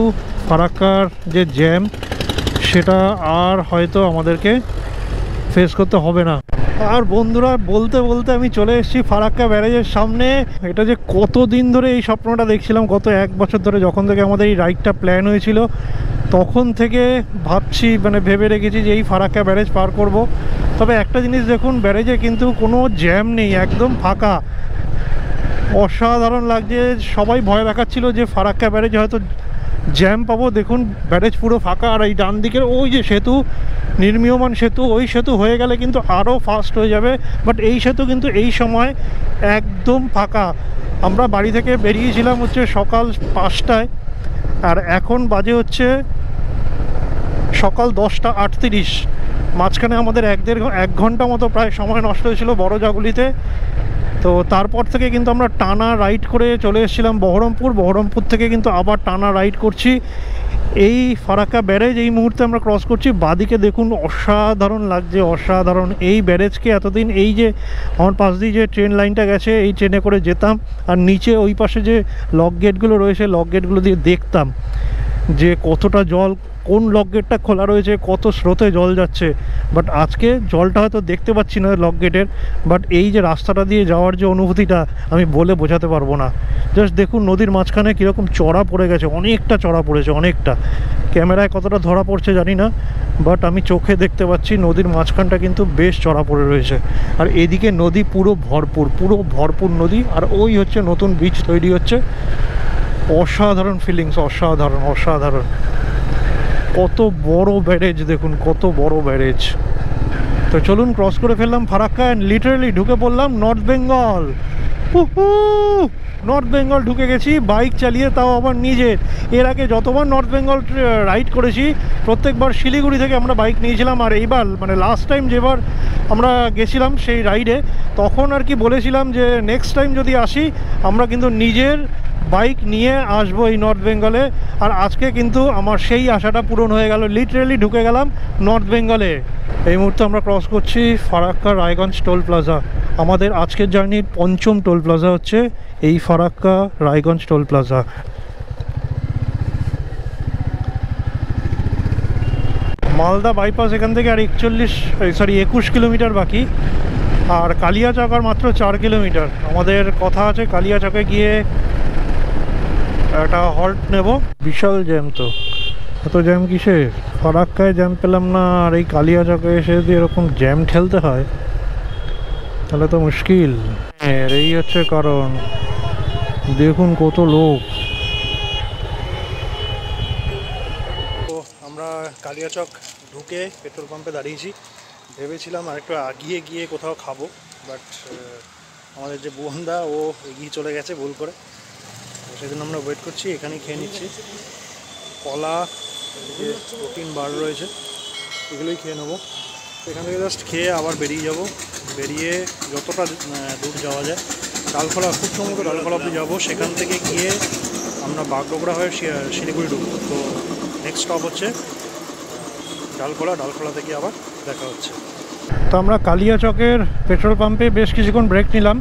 ফারাক্কার যে জ্যাম সেটা আর হয়তো আমাদেরকে ফেস করতে হবে না। আর বন্ধুরা বলতে বলতে আমি চলে এসেছি ফারাক্কা ব্যারেজের সামনে। এটা যে কতদিন ধরে এই স্বপ্নটা দেখছিলাম, গত 1 বছর ধরে যখন থেকে আমাদের এই রাইডটা প্ল্যান হয়েছিল তখন থেকে ভাবছি, মানে ভেবে রেখেছি যে এই ফারাক্কা ব্যারেজ পার করব। তবে একটা জিনিস দেখুন, ব্যারেজে কিন্তু কোনো জ্যাম নেই, একদম ফাঁকা, অসাধারণ লাগছে। সবাই ভয় দেখাচ্ছিল যে ফারাক্কা ব্যারেজে হয়তো জ্যাম পাবো, দেখুন ব্যারেজ পুরো ফাঁকা। আর এই ডান দিকের ওই যে সেতু, নির্মীয়মান সেতু, ওই সেতু হয়ে গেলে কিন্তু আরও ফাস্ট হয়ে যাবে, বাট এই সেতু কিন্তু এই সময় একদম ফাঁকা। আমরা বাড়ি থেকে বেরিয়েছিলাম হচ্ছে সকাল 5টায়, আর এখন বাজে হচ্ছে সকাল 10টা 38। মাঝখানে আমাদের 1 ঘন্টা মতো প্রায় সময় নষ্ট হয়েছিল বড় জাগুলিতে। তো তারপর থেকে কিন্তু আমরা টানা রাইড করে চলে এসেছিলাম বহরমপুর থেকে কিন্তু আবার টানা রাইড করছি। এই ফারাক্কা ব্যারেজ এই মুহূর্তে আমরা ক্রস করছি। বাদিকে দেখুন, অসাধারণ লাগছে, অসাধারণ। এই ব্যারেজকে এতদিন এই যে আমার পাশ দিয়ে যে ট্রেন লাইনটা গেছে এই ট্রেনে করে যেতাম, আর নিচে ওই পাশে যে লক গেটগুলো রয়েছে লক গেটগুলো দিয়ে দেখতাম যে কতটা জল, কোন লক গেটটা খোলা রয়েছে, কত স্রোতে জল যাচ্ছে। বাট আজকে জলটা হয়তো দেখতে পাচ্ছি না লক গেটের, বাট এই যে রাস্তাটা দিয়ে যাওয়ার যে অনুভূতিটা আমি বলে বোঝাতে পারবো না। জাস্ট দেখুন নদীর মাঝখানে কীরকম চড়া পড়ে গেছে, অনেকটা চড়া পড়েছে, অনেকটা। ক্যামেরায় কতটা ধরা পড়ছে জানি না, বাট আমি চোখে দেখতে পাচ্ছি নদীর মাঝখানটা কিন্তু বেশ চড়া পড়ে রয়েছে। আর এদিকে নদী পুরো ভরপুর নদী, আর ওই হচ্ছে নতুন বিচ তৈরি হচ্ছে। অসাধারণ ফিলিংস, অসাধারণ। কত বড় ব্যারেজ দেখুন, কত বড় ব্যারেজ। তো চলুন ক্রস করে ফেললাম ফারাক্কা, লিটারালি ঢুকে পড়লাম নর্থ বেঙ্গল। নর্থ বেঙ্গল ঢুকে গেছি বাইক চালিয়ে, তাও আবার নিজের। এর আগে যতবার নর্থ বেঙ্গল রাইড করেছি প্রত্যেকবার শিলিগুড়ি থেকে আমরা বাইক নিয়েছিলাম। আর এইবার মানে লাস্ট টাইম যেবার আমরা গেছিলাম সেই রাইডে তখন আর কি বলেছিলাম যে নেক্সট টাইম যদি আসি আমরা কিন্তু নিজের বাইক নিয়ে আসবো এই নর্থ বেঙ্গলে। আর আজকে কিন্তু আমার সেই আশাটা পূরণ হয়ে গেল, লিটারেলি ঢুকে গেলাম নর্থ বেঙ্গলে। এই মুহূর্তে আমরা ক্রস করছি ফারাক্কা রায়গঞ্জ টোল প্লাজা। আমাদের আজকের জার্নির 5ম টোল প্লাজা হচ্ছে এই Farakka Raiganj toll plaza. Malda bypass এখান থেকে আর 21 কিলোমিটার বাকি, আর কালিয়াচক আর মাত্র 4 কিলোমিটার। আমাদের কথা আছে কালিয়াচকে গিয়ে একটা হল্ট নেব। বিশাল জ্যাম, তো এত জ্যাম কিসের? ফারাক্কায় জ্যাম পেলাম না, আর এই কালিয়াচকে এসে যদি এরকম জ্যাম ঠেলতে হয় তাহলে তো মুশকিল। এই হচ্ছে কারণ, দেখুন কত লোক। তো আমরা কালিয়াচক ঢুকে পেট্রোল পাম্পে দাঁড়িয়েছি। ভেবেছিলাম আরেকটু আগিয়ে গিয়ে কোথাও খাবো, বাট আমাদের যে বুয়ান্দা ও এগিয়ে চলে গেছে ভুল করে, সেজন্য আমরা ওয়েট করছি, এখানেই খেয়ে নিচ্ছি। কলা, যে প্রোটিন বার রয়েছে এগুলোই খেয়ে নেবো। এখান থেকে জাস্ট খেয়ে আবার বেরিয়ে যাব। বেরিয়ে যতটা দূর যাওয়া যায়, ডালখোলা, খুব সম্ভবত ডালখোলা অবধি যাবো। সেখান থেকে গিয়ে আমরা বাগডোগরা হয়ে শিলিগুড়ি ঢুকবো। তো নেক্সট স্টপ হচ্ছে ডালখোলা থেকে আবার দেখা হচ্ছে। তো আমরা কালিয়াচকের পেট্রোল পাম্পে বেশ কিছুক্ষণ ব্রেক নিলাম,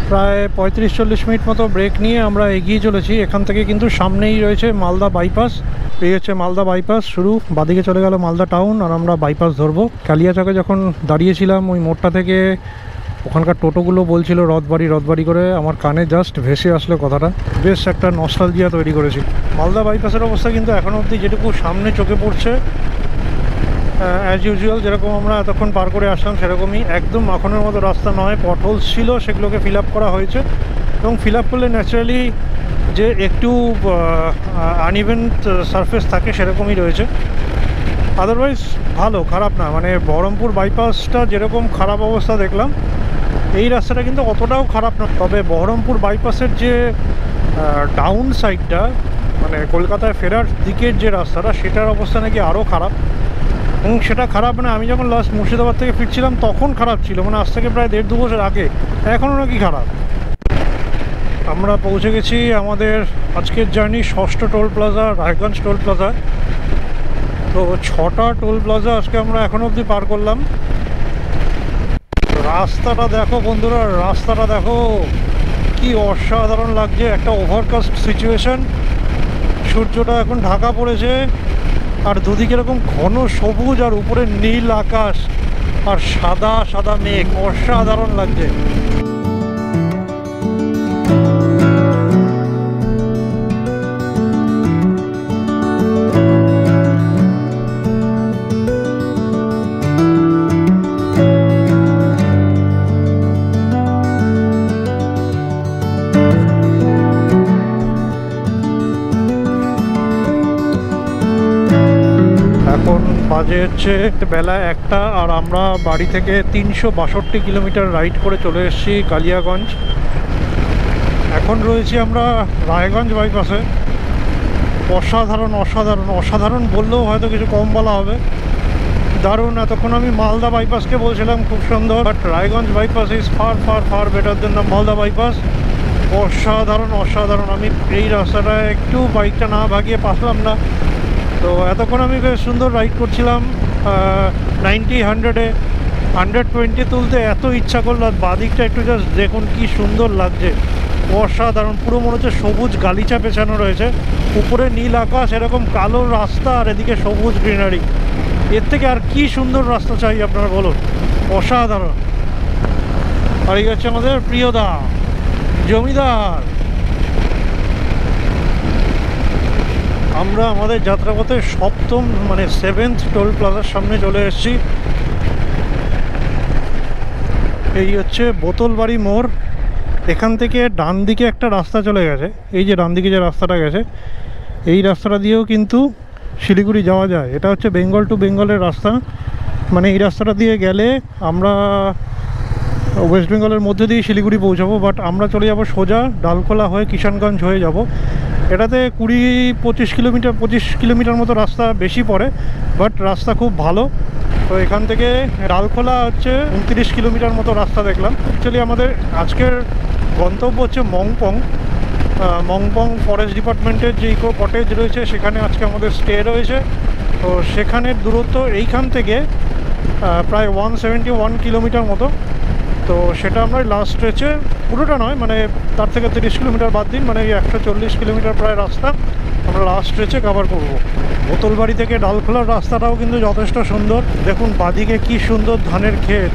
প্রায় 35-40 মিনিট মতো ব্রেক নিয়ে আমরা এগিয়ে চলেছি। এখান থেকে কিন্তু সামনেই রয়েছে মালদা বাইপাস। এই হচ্ছে মালদা বাইপাস, শুরু বাদিকে চলে গেল মালদা টাউন, আর আমরা বাইপাস ধরবো। কালিয়াচকে যখন দাঁড়িয়েছিলাম ওই মোড়টা থেকে ওখানকার টোটোগুলো বলছিল রথবাড়ি করে, আমার কানে জাস্ট ভেসে আসলো কথাটা, বেশ একটা নস্টালজিয়া তৈরি করেছি। মালদা বাইপাসের অবস্থা কিন্তু এখনও অবধি যেটুকু সামনে চোখে পড়ছে অ্যাজ ইউজুয়াল যেরকম আমরা এতক্ষণ পার করে আসলাম সেরকমই, একদম মাখনের মতো রাস্তা নয়। পটহোলস ছিল, সেগুলোকে ফিল আপ করা হয়েছে, এবং ফিল আপ করলে ন্যাচারালি যে একটু আনইভেন সারফেস থাকে সেরকমই রয়েছে। আদারওয়াইজ ভালো, খারাপ না। মানে বহরমপুর বাইপাসটা যেরকম খারাপ অবস্থা দেখলাম, এই রাস্তাটা কিন্তু অতটাও খারাপ না। তবে বহরমপুর বাইপাসের যে ডাউন সাইডটা, মানে কলকাতায় ফেরার দিকের যে রাস্তাটা, সেটার অবস্থা নাকি আরও খারাপ। এবং সেটা খারাপ মানে আমি যখন লাস্ট মুর্শিদাবাদ থেকে ফিরছিলাম তখন খারাপ ছিল, মানে আজ থেকে প্রায় 1.5-2 বছর আগে। এখনও নাকি খারাপ। আমরা পৌঁছে গেছি আমাদের আজকের জার্নি 6ষ্ঠ toll plaza, Raiganj toll plaza. তো 6টা টোল প্লাজা আজকে আমরা এখন অবধি পার করলাম। রাস্তাটা দেখো বন্ধুরা, রাস্তাটা দেখো কি অসাধারণ লাগছে। একটা ওভারকাস্ট সিচুয়েশন, সূর্যটা এখন ঢাকা পড়েছে, আর দুদিকে এরকম ঘন সবুজ, আর উপরে নীল আকাশ আর সাদা সাদা মেঘ, অসাধারণ লাগছে। বাজে হচ্ছে বেলা 1টা, আর আমরা বাড়ি থেকে 362 কিলোমিটার রাইড করে চলে এসেছি কালিয়াগঞ্জ। এখন রয়েছি আমরা রায়গঞ্জ বাইপাসে। অসাধারণ অসাধারণ অসাধারণ বললেও হয়তো কিছু কম বলা হবে, দারুণ। এতক্ষণ আমি মালদা বাইপাসকে বলছিলাম খুব সুন্দর, but Raiganj bypass is far far far better then the Malda bypass. অসাধারণ অসাধারণ। আমি এই রাস্তাটায় একটু বাইকটা না ভাগিয়ে পারলাম না। তো এতক্ষণ আমি বেশ সুন্দর রাইড করছিলাম 90-100-এ, 120 তুলতে এত ইচ্ছা করলো। আর বাদিকটা একটু জাস্ট দেখুন কি সুন্দর লাগছে, অসাধারণ। পুরো মনে হচ্ছে সবুজ গালিচা পেছানো রয়েছে, উপরে নীল আকাশ, এরকম কালো রাস্তা, আর এদিকে সবুজ গ্রিনারি। এর থেকে আর কি সুন্দর রাস্তা চাই আপনারা বলুন, অসাধারণ। আর এই হচ্ছে আমাদের প্রিয়দা জমিদার। আমরা আমাদের যাত্রাপথে 7ম মানে 7th টোল প্লাজার সামনে চলে এসেছি। এই হচ্ছে বোতলবাড়ি মোড়। এখান থেকে ডান দিকে একটা রাস্তা চলে গেছে, এই যে ডান দিকে যে রাস্তাটা গেছে, এই রাস্তাটা দিয়েও কিন্তু শিলিগুড়ি যাওয়া যায়। এটা হচ্ছে বেঙ্গল টু বেঙ্গলের রাস্তা, মানে এই রাস্তাটা দিয়ে গেলে আমরা ওয়েস্ট বেঙ্গলের মধ্যে দিয়ে শিলিগুড়ি পৌঁছাবো, বাট আমরা চলে যাব সোজা ডালখোলা হয়ে কিষানগঞ্জ হয়ে যাব। এটাতে 25 কিলোমিটার মতো রাস্তা বেশি পড়ে, বাট রাস্তা খুব ভালো। তো এখান থেকে ডালখোলা হচ্ছে 29 কিলোমিটার মতো রাস্তা দেখলাম। অ্যাকচুয়ালি আমাদের আজকের গন্তব্য হচ্ছে মংপং ফরেস্ট ডিপার্টমেন্টের যে ইকো কটেজ রয়েছে, সেখানে আজকে আমাদের স্টে রয়েছে। তো সেখানের দূরত্ব এইখান থেকে প্রায় 171 কিলোমিটার মতো। তো সেটা আমরা লাস্ট স্ট্রেচে, পুরোটা নয়, মানে তার থেকে 30 কিলোমিটার বাদ দিন, মানে 140 কিলোমিটার প্রায় রাস্তা আমরা লাস্ট স্ট্রেচে কভার করব। বোতলবাড়ি থেকে ডালখোলার রাস্তাটাও কিন্তু যথেষ্ট সুন্দর। দেখুন বাদিকে কি সুন্দর ধানের ক্ষেত,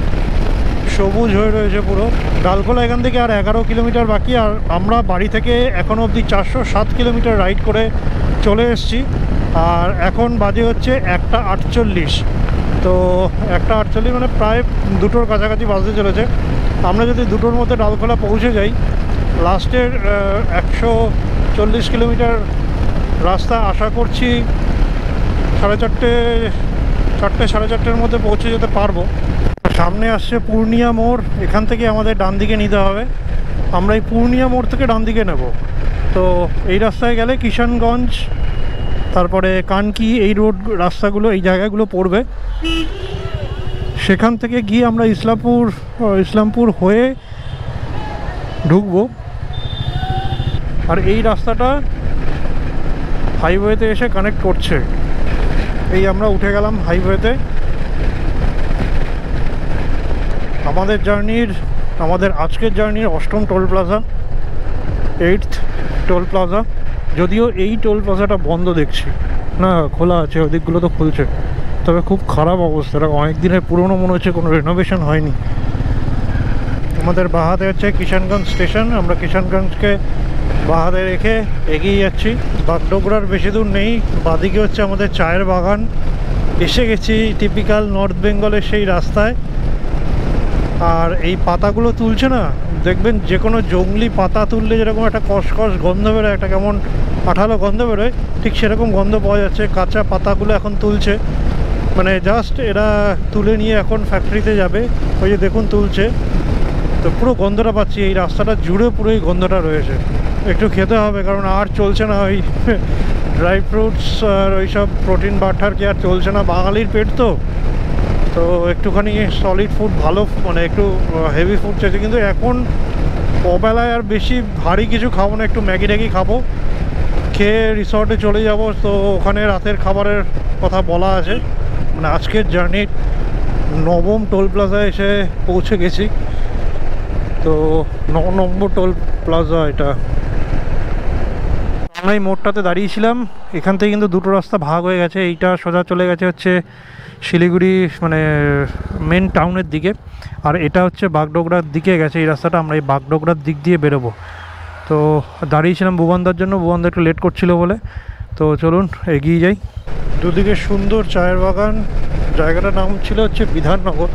সবুজ হয়ে রয়েছে পুরো। ডালখোলা এখান থেকে আর 11 কিলোমিটার বাকি, আর আমরা বাড়ি থেকে এখনও অবধি 407 কিলোমিটার রাইড করে চলে এসেছি। আর এখন বাজে হচ্ছে 1:48। তো 1:48 মানে প্রায় 2টোর কাছাকাছি বাজতে চলেছে। আমরা যদি 2টোর মধ্যে ডালখোলা পৌঁছে যাই, লাস্টের 140 কিলোমিটার রাস্তা আশা করছি 4:30-4:30 মধ্যে পৌঁছে যেতে পারবো। সামনে আসছে পূর্ণিয়া মোড়, এখান থেকে আমাদের ডান দিকে নিতে হবে। আমরা এই পূর্ণিয়া মোড় থেকে ডান দিকে নেব। তো এই রাস্তায় গেলে কিষানগঞ্জ, তারপরে কানকি, এই রোড রাস্তাগুলো, এই জায়গাগুলো পড়বে। সেখান থেকে গিয়ে আমরা ইসলামপুর হয়ে ঢুকবো। আর এই রাস্তাটা হাইওয়েতে এসে কানেক্ট করছে। এই আমরা উঠে গেলাম হাইওয়েতে। আমাদের আজকের জার্নির 8ম toll plaza, 8th toll plaza. যদিও এই টোল প্লাজাটা বন্ধ দেখছি, না খোলা আছে, ওদিকগুলো তো খুলছে, তবে খুব খারাপ অবস্থা, অনেক দিনের পুরনো মনে হচ্ছে, কোনো রেনোভেশন হয়নি। আমাদের বাহাতে হচ্ছে কিষানগঞ্জ স্টেশন, আমরা কিষানগঞ্জকে বাহাতে রেখে এগিয়ে যাচ্ছি। বাগডোগরার বেশি দূর নেই, বাদিকে হচ্ছে আমাদের চায়ের বাগান। এসে গেছি টিপিক্যাল নর্থ বেঙ্গলের সেই রাস্তায়। আর এই পাতাগুলো তুলছে না, দেখবেন যে কোনো জংলি পাতা তুললে যেরকম একটা কসকস গন্ধ বেরোয়, একটা কেমন আঠালো গন্ধ বেরোয়, ঠিক সেরকম গন্ধ পাওয়া যাচ্ছে। কাঁচা পাতাগুলো এখন তুলছে, মানে জাস্ট এরা তুলে নিয়ে এখন ফ্যাক্টরিতে যাবে। ওই যে দেখুন তুলছে, তো পুরো গন্ধটা পাচ্ছি, এই রাস্তাটা জুড়ে পুরো এই গন্ধটা রয়েছে। একটু খেতে হবে, কারণ আর চলছে না ওই ড্রাই ফ্রুটস আর ওই সব প্রোটিন বাটার কি আর চলছে না। বাঙালির পেট তো একটুখানি সলিড ফুড, ভালো মানে একটু হেভি ফুড চাইছে। কিন্তু এখন অবেলায় আর বেশি ভারী কিছু খাবো না, একটু ম্যাগি ট্যাগি খাবো, খেয়ে রিসর্টে চলে যাব। তো ওখানে রাতের খাবারের কথা বলা আছে। মানে আজকের জার্নির 9ম টোল প্লাজায় এসে পৌঁছে গেছি। তো 9 নম্বর টোল প্লাজা এটা। আমরা এই মোড়টাতে দাঁড়িয়েছিলাম, এখান থেকে কিন্তু দুটো রাস্তা ভাগ হয়ে গেছে। এইটা সোজা চলে গেছে হচ্ছে শিলিগুড়ি, মানে মেন টাউনের দিকে, আর এটা হচ্ছে বাগডোগরার দিকে গেছে এই রাস্তাটা। আমরা এই বাগডোগরার দিক দিয়ে বেরোবো। তো দাঁড়িয়েছিলাম বুবানদার জন্য, বুবানদা একটু লেট করছিল বলে। তো চলুন এগিয়ে যাই। দুদিকে সুন্দর চায়ের বাগান, জায়গাটার নাম ছিল হচ্ছে বিধাননগর।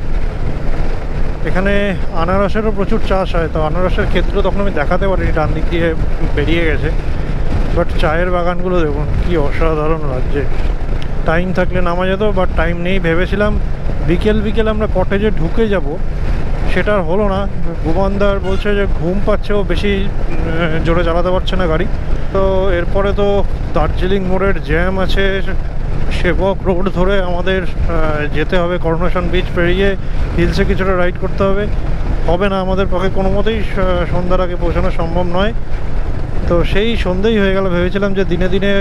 এখানে আনারসেরও প্রচুর চাষ হয়, তো আনারসের ক্ষেত্র তখন আমি দেখাতে পারিনি, ডান দিক দিয়ে বেরিয়ে গেছে। বাট চায়ের বাগানগুলো দেখুন কি অসাধারণ লাগছে। টাইম থাকলে নামা যেত, বাট টাইম নেই। ভেবেছিলাম বিকেল আমরা কটেজে ঢুকে যাব, সেটা আর হলো না। ভুবনদার বলছে যে ঘুম পাচ্ছে, ও বেশি জোরে চালাতে পারছে না গাড়ি। তো এরপরে তো দার্জিলিং মোড়ের জ্যাম আছে, সেবক রোড ধরে আমাদের যেতে হবে, করোনেশন বিচ পেরিয়ে হিলসে কিছুটা রাইড করতে হবে না আমাদের পক্ষে কোনো মতেই, সন্ধ্যার আগে পৌঁছানো সম্ভব নয়। তো সেই সন্ধ্যেই হয়ে গেল। ভেবেছিলাম যে দিনে দিনে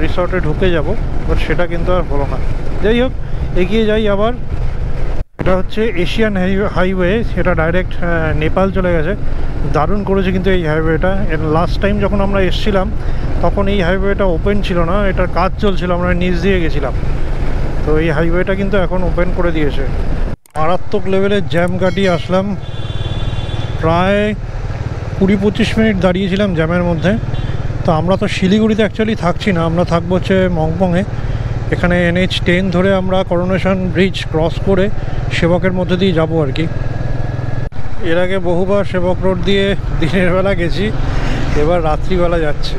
রিসর্টে ঢুকে যাব, বাট সেটা কিন্তু আর হলো না। যাই হোক, এগিয়ে যাই আবার। এটা হচ্ছে এশিয়ান হাইওয়ে, সেটা ডাইরেক্ট নেপাল চলে গেছে। দারুণ করেছে কিন্তু এই হাইওয়েটা। লাস্ট টাইম যখন আমরা এসেছিলাম তখন এই হাইওয়েটা ওপেন ছিল না, এটার কাজ চলছিল, আমরা নিচ দিয়ে গেছিলাম। তো এই হাইওয়েটা কিন্তু এখন ওপেন করে দিয়েছে। মারাত্মক লেভেলের জ্যাম কাটিয়ে আসলাম, প্রায় 20-25 মিনিট দাঁড়িয়েছিলাম জ্যামের মধ্যে। তো আমরা তো শিলিগুড়িতে অ্যাকচুয়ালি থাকছি না, আমরা থাকবো হচ্ছে মংপংয়ে। এখানে NH10 ধরে আমরা করোনেশন ব্রিজ ক্রস করে সেবকের মধ্যে দিয়ে যাবো আর কি। এর আগে বহুবার সেবক রোড দিয়ে দিনের বেলা গেছি, এবার রাত্রিবেলা যাচ্ছি।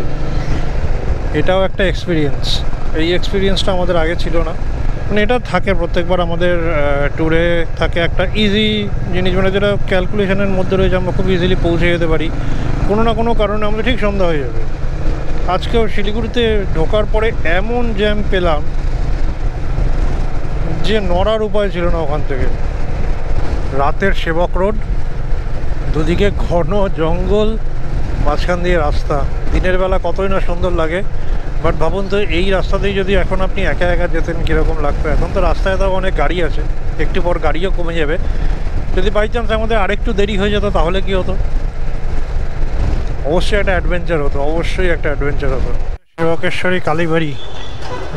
এটাও একটা এক্সপিরিয়েন্স। এই এক্সপিরিয়েন্সটা আমাদের আগে ছিল না। মানে এটা থাকে প্রত্যেকবার আমাদের ট্যুরে, থাকে একটা ইজি জিনিস, মানে যেটা ক্যালকুলেশনের মধ্যে রয়েছে, আমরা খুব ইজিলি পৌঁছে যেতে পারি। কোনো না কোনো কারণে আমাদের ঠিক সন্ধ্যা হয়ে যাবে। আজকেও শিলিগুড়িতে ঢোকার পরে এমন জ্যাম পেলাম যে নড়ার উপায় ছিল না ওখান থেকে। রাতের সেবক রোড, দুদিকে ঘন জঙ্গল, মাঝখান দিয়ে রাস্তা। দিনের বেলা কতই না সুন্দর লাগে, বাট ভাবুন তো এই রাস্তাতেই যদি এখন আপনি একা একা যেতেন কীরকম লাগতো। এখন তো রাস্তায় তো অনেক গাড়ি আছে, একটু পর গাড়িও কমে যাবে। যদি বাই চান্স আমাদের আরেকটু দেরি হয়ে যেত তাহলে কি হতো? অবশ্যই একটা অ্যাডভেঞ্চার হতো, অবশ্যই একটা অ্যাডভেঞ্চার হতো। সেবকেশ্বরী কালীবাড়ি,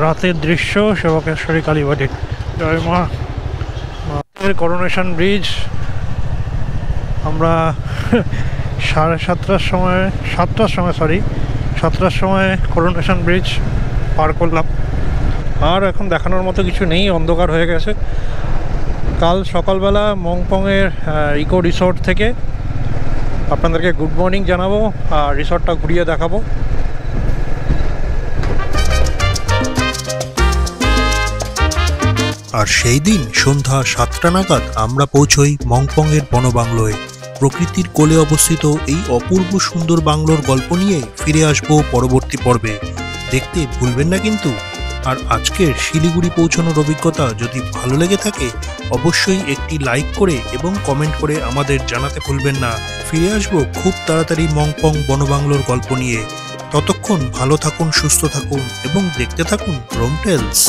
রাতের দৃশ্য সেবকেশ্বরী কালীবাড়ি। জয় মা। করোনেশন ব্রিজ আমরা 7টার সময় করোনেশন ব্রিজ পার করলাম। আর এখন দেখানোর মতো কিছু নেই, অন্ধকার হয়ে গেছে। কাল সকালবেলা মংপংয়ের ইকো রিসর্ট থেকে আপনাদেরকে গুড মর্নিং জানাবো আর রিসর্টটা ঘুরিয়ে দেখাবো। আর সেই দিন সন্ধ্যা 7টা নাগাদ আমরা পৌঁছই মংপংয়ের বনবাংলোয়। প্রকৃতির কোলে অবস্থিত এই অপূর্ব সুন্দর বাংলোর গল্প নিয়ে ফিরে আসবো পরবর্তী পর্বে, দেখতে ভুলবেন না কিন্তু। আর আজকের শিলিগুড়ি পৌঁছানোর অভিজ্ঞতা যদি ভালো লেগে থাকে অবশ্যই একটি লাইক করে এবং কমেন্ট করে আমাদের জানাতে ভুলবেন না। ফিরে আসবো খুব তাড়াতাড়ি মংপং বনবাংলোর গল্প নিয়ে। ততক্ষণ ভালো থাকুন, সুস্থ থাকুন এবং দেখতে থাকুন রোম টেলস।